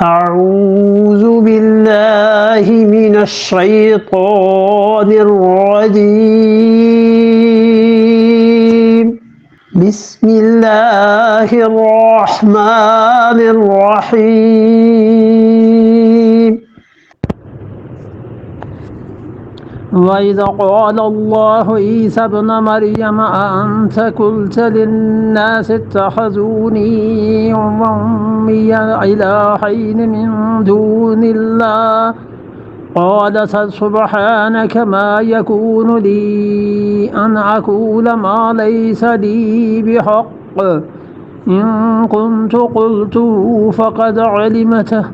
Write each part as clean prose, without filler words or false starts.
أعوذ بالله من الشيطان الرجيم بسم الله الرحمن الرحيم وإذ قال الله عيسى ابن مريم أأنت قلت للناس اتخذوني وأمي إلهين من دون الله قال سبحانك ما يكون لي أن أقول ما ليس لي بحق إن كنت قلته فقد علمته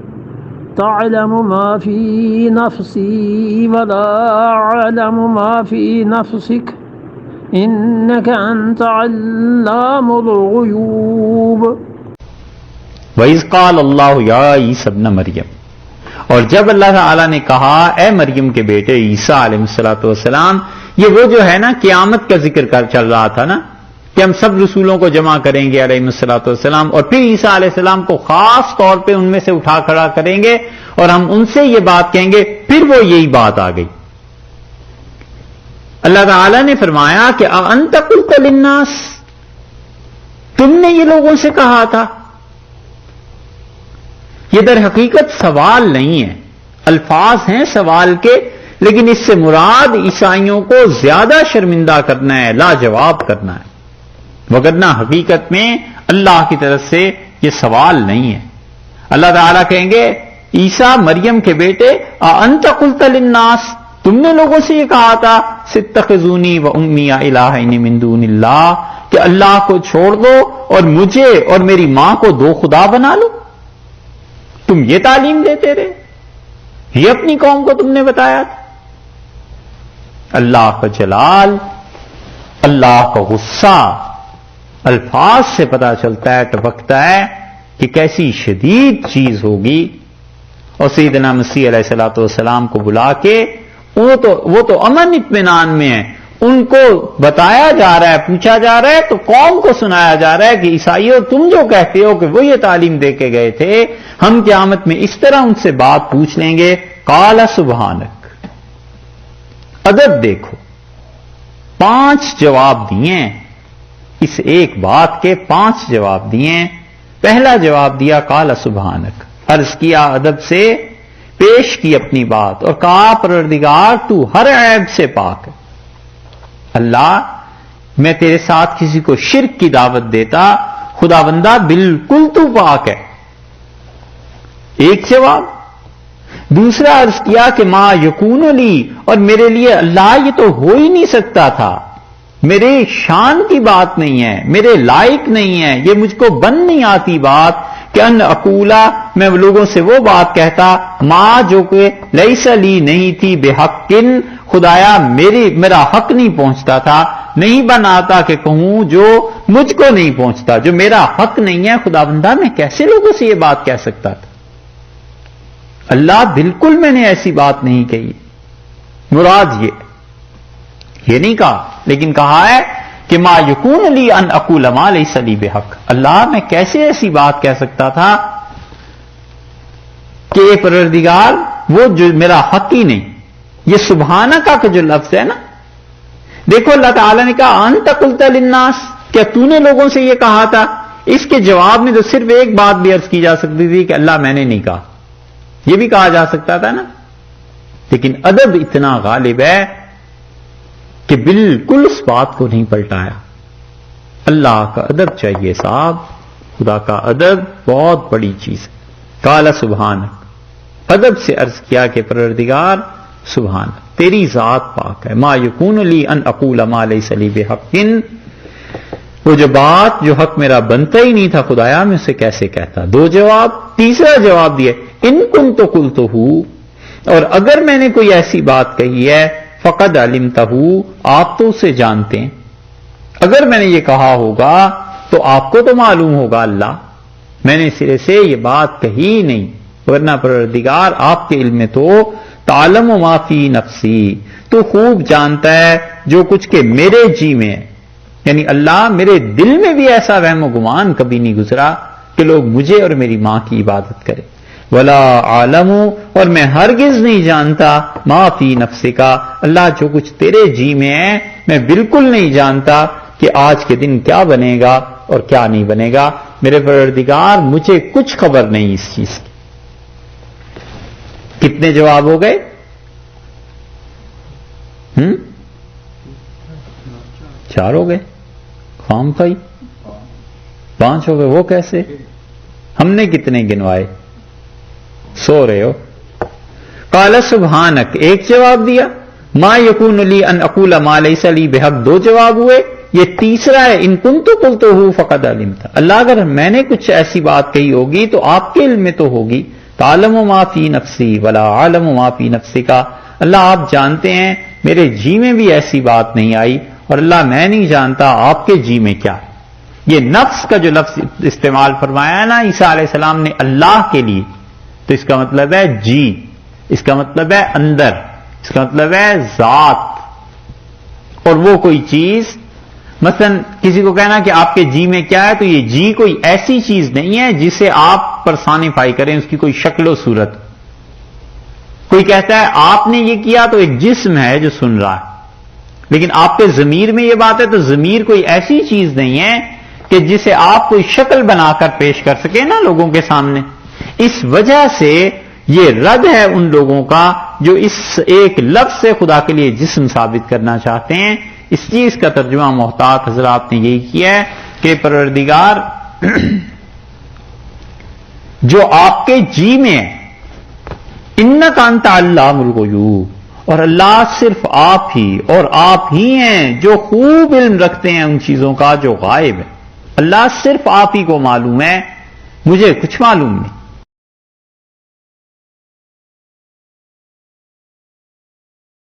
تعلم ما في نفسي ولا أعلم ما في نفسك إنك أنت علام الغيوب وَإِذْ قَالَ اللَّهُ يَا عِيسَى ابْنَ مَرْيَمَ، اور جب اللہ تعالیٰ نے کہا اے مریم کے بیٹے عیسیٰ علیہ السلام، یہ وہ جو ہے نا قیامت کا ذکر چل رہا تھا نا کہ ہم سب رسولوں کو جمع کریں گے علیہ السلام، اور پھر عیسیٰ علیہ السلام کو خاص طور پہ ان میں سے اٹھا کھڑا کریں گے اور ہم ان سے یہ بات کہیں گے، پھر وہ یہی بات آ گئی۔ اللہ تعالیٰ نے فرمایا کہ اَأَنْتَ قُلْتَ لِلنَّاسِ، تم نے یہ لوگوں سے کہا تھا۔ یہ در حقیقت سوال نہیں ہے، الفاظ ہیں سوال کے، لیکن اس سے مراد عیسائیوں کو زیادہ شرمندہ کرنا ہے، لاجواب کرنا ہے، وگرنہ حقیقت میں اللہ کی طرف سے یہ سوال نہیں ہے۔ اللہ تعالیٰ کہیں گے عیسیٰ مریم کے بیٹے اَأَنْتَ قُلْتَ لِلنَّاسِ، تم نے لوگوں سے یہ کہا تھا اتخذونی وَأُمِّیَ إِلَٰهَيْنِ مِن دُونِ اللَّهِ، کہ اللہ کو چھوڑ دو اور مجھے اور میری ماں کو دو خدا بنا لو۔ تم یہ تعلیم دیتے رہے، یہ اپنی قوم کو تم نے بتایا تھا۔ اللہ کا جلال، اللہ کا غصہ الفاظ سے پتا چلتا ہے، ٹپکتا ہے کہ کیسی شدید چیز ہوگی۔ اور سیدنا مسیح علیہ السلام کو بلا کے وہ تو امن اطمینان میں ہیں، ان کو بتایا جا رہا ہے، پوچھا جا رہا ہے، تو قوم کو سنایا جا رہا ہے کہ عیسائیوں تم جو کہتے ہو کہ وہ یہ تعلیم دے کے گئے تھے، ہم قیامت میں اس طرح ان سے بات پوچھ لیں گے۔ قال سبحانک، ادب دیکھو، 5 جواب دیے ہیں، اس ایک بات کے 5 جواب دیے ہیں۔ پہلا جواب دیا قال سبحانک، عرض کیا ادب سے، پیش کی اپنی بات اور کہا پروردگار تو ہر عیب سے پاک ہے۔ اللہ، میں تیرے ساتھ کسی کو شرک کی دعوت دیتا، خدا بندہ بالکل تو پاک ہے۔ ایک جواب۔ دوسرا عرض کیا کہ ما یکون لی، اور میرے لیے اللہ یہ تو ہو ہی نہیں سکتا تھا، میرے شان کی بات نہیں ہے، میرے لائق نہیں ہے، یہ مجھ کو بن نہیں آتی بات کہ ان اقولا، میں لوگوں سے وہ بات کہتا ماں جو کہ لیس لی نہیں تھی بے حقن، خدایا میرا حق نہیں پہنچتا تھا، نہیں بناتا کہ کہوں جو مجھ کو نہیں پہنچتا، جو میرا حق نہیں ہے۔ خدا بندہ میں کیسے لوگوں سے یہ بات کہہ سکتا تھا؟ اللہ بالکل میں نے ایسی بات نہیں کہی، مراد یہ نہیں کہا، لیکن کہا ہے کہ ما یکون لی ان اقول ما لیس لی بحق، اللہ میں کیسے ایسی بات کہہ سکتا تھا کہ اے پروردگار وہ جو میرا حق ہی نہیں۔ یہ سبحانک کا جو لفظ ہے نا، دیکھو اللہ تعالیٰ نے کہا انت قلت للناس، کیا تو نے لوگوں سے یہ کہا تھا؟ اس کے جواب میں تو صرف ایک بات بھی عرض کی جا سکتی تھی کہ اللہ میں نے نہیں کہا، یہ بھی کہا جا سکتا تھا نا، لیکن ادب اتنا غالب ہے کہ بالکل اس بات کو نہیں پلٹایا۔ اللہ کا ادب چاہیے صاحب، خدا کا ادب بہت بڑی چیز ہے۔ قال سبحانک، ادب سے عرض کیا کہ پروردگار سبحان، تیری ذات پاک ہے۔ ما یکون لی ان اقول ما لیس لی بحق، وہ جو بات جو حق میرا بنتا ہی نہیں تھا خدایا میں اسے کیسے کہتا۔ 2 جواب۔ تیسرا جواب دیا ان کنت قلتہ، اور اگر میں نے کوئی ایسی بات کہی ہے فقد علمتہ، آپ تو اسے جانتے ہیں، اگر میں نے یہ کہا ہوگا تو آپ کو تو معلوم ہوگا اللہ، میں نے سرے سے یہ بات کہی نہیں، ورنہ پروردگار آپ کے علم میں تو تعلم ما فی نفسی، تو خوب جانتا ہے جو کچھ کہ میرے جی میں ہے، یعنی اللہ میرے دل میں بھی ایسا وہم و گمان کبھی نہیں گزرا کہ لوگ مجھے اور میری ماں کی عبادت کریں، ولا عالم، اور میں ہرگز نہیں جانتا ما فی نفسک، اللہ جو کچھ تیرے جی میں ہے میں بالکل نہیں جانتا کہ آج کے دن کیا بنے گا اور کیا نہیں بنے گا۔ میرے پروردگار مجھے کچھ خبر نہیں اس چیز کی۔ کتنے جواب ہو گئے؟ 4 ہو گئے، خام بھائی 5 ہو گئے، وہ کیسے؟ ہم نے کتنے گنوائے؟ سو رہے ہو۔ قال سبحانک، ایک جواب دیا۔ ما یکون لی ان اقول ما لیس لی بحق، 2 جواب ہوئے۔ یہ تیسرا ہے، ان کنت قلتہ فقد علمت، اللہ اگر میں نے کچھ ایسی بات کہی ہوگی تو آپ کے علم میں تو ہوگی۔ تعلم ما فی نفسی ولا اعلم ما فی نفسک، اللہ آپ جانتے ہیں میرے جی میں بھی ایسی بات نہیں آئی، اور اللہ میں نہیں جانتا آپ کے جی میں کیا۔ یہ نفس کا جو لفظ استعمال فرمایا ہے نا عیسیٰ علیہ السلام نے اللہ کے لیے، تو اس کا مطلب ہے جی، اس کا مطلب ہے اندر، اس کا مطلب ہے ذات۔ اور وہ کوئی چیز، مثلا کسی کو کہنا کہ آپ کے جی میں کیا ہے، تو یہ جی کوئی ایسی چیز نہیں ہے جسے آپ پرسانیفائی کریں، اس کی کوئی شکل و صورت۔ کوئی کہتا ہے آپ نے یہ کیا تو ایک جسم ہے جو سن رہا ہے، لیکن آپ کے ضمیر میں یہ بات ہے تو ضمیر کوئی ایسی چیز نہیں ہے کہ جسے آپ کوئی شکل بنا کر پیش کر سکیں نا لوگوں کے سامنے۔ اس وجہ سے یہ رد ہے ان لوگوں کا جو اس ایک لفظ سے خدا کے لیے جسم ثابت کرنا چاہتے ہیں۔ اس چیز کا ترجمہ محتاط حضرات نے یہی کیا ہے کہ پروردگار جو آپ کے جی میں ہے، انک انت علام الغیوب، اور اللہ صرف آپ ہی اور آپ ہی ہیں جو خوب علم رکھتے ہیں ان چیزوں کا جو غائب ہے۔ اللہ صرف آپ ہی کو معلوم ہے، مجھے کچھ معلوم نہیں۔